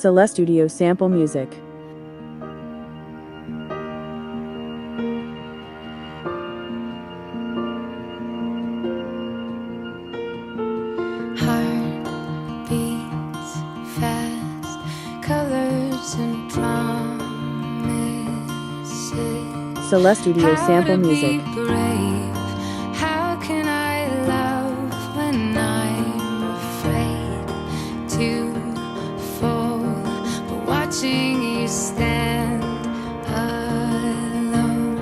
Sollestudio sample music. Heart beats fast, colors and promises. Sollestudio sample How to be music. brave? How can I love when I'm afraid to fall? But watching you stand alone,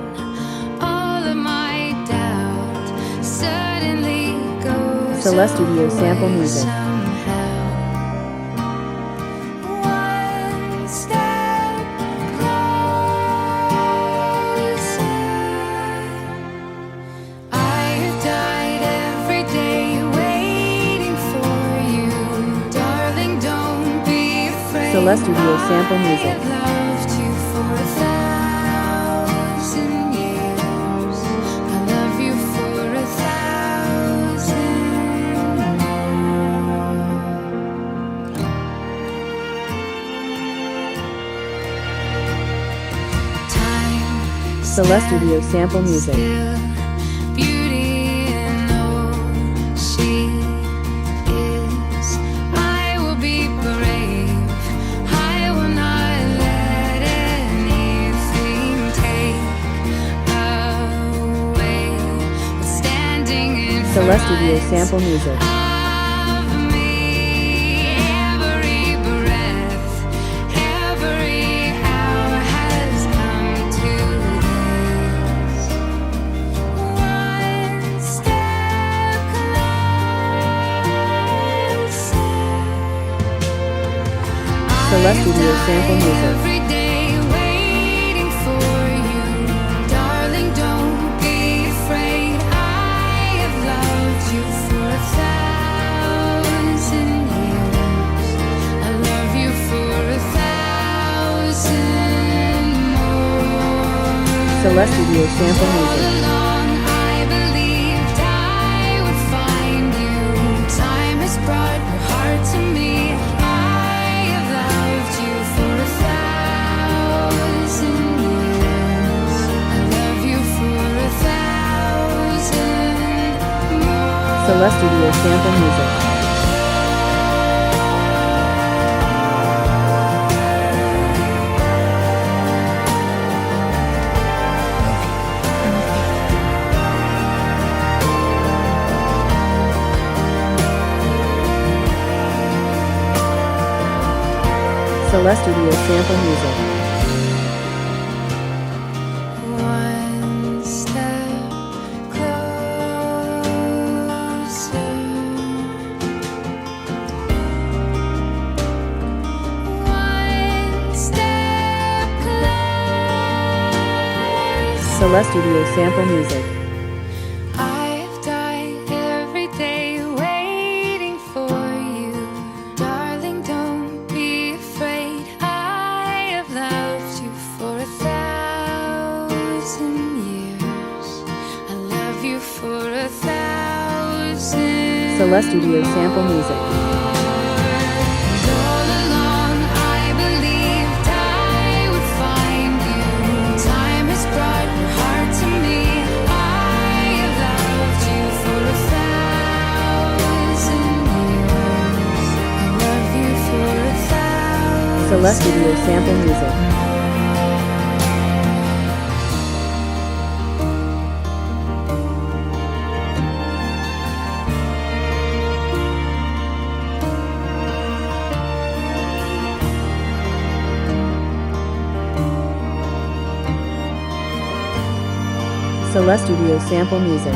all of my doubt suddenly goes Sollestudio away sample music. somehow. One step closer. I have died every day waiting for you, darling. Don't be afraid. Sollestudio sample music. I have loved you for 1,000 years. I love you for 1,000 time. Sollestudio sample music. Still, beauty in all she is. I will be brave. I will not let anything take away what's standing in Sollestudio front sample music. of me. Every breath, every hour has come to this. One step closer. Sollestudio sample music. Every day waiting for you, darling. Don't be afraid. I have loved you for 1,000 years. I love you for 1,000 more. Sollestudio sample All music. along I believed I would find you. Time has brought your heart to me. I have loved you for 1,000 years. I love you for 1,000 more. Sollestudio sample music. Sollestudio sample music. One step closer. One step closer. Sollestudio sample music. I've died every day waiting for you, darling. Don't be afraid. I have loved you for 1,000 years. I love you for 1,000. Sollestudio sample music. All along I believed I would find you. Time has brought your heart to me. I have loved you for 1,000 years. I love you for 1,000. Sollestudio sample music. Sollestudio sample music.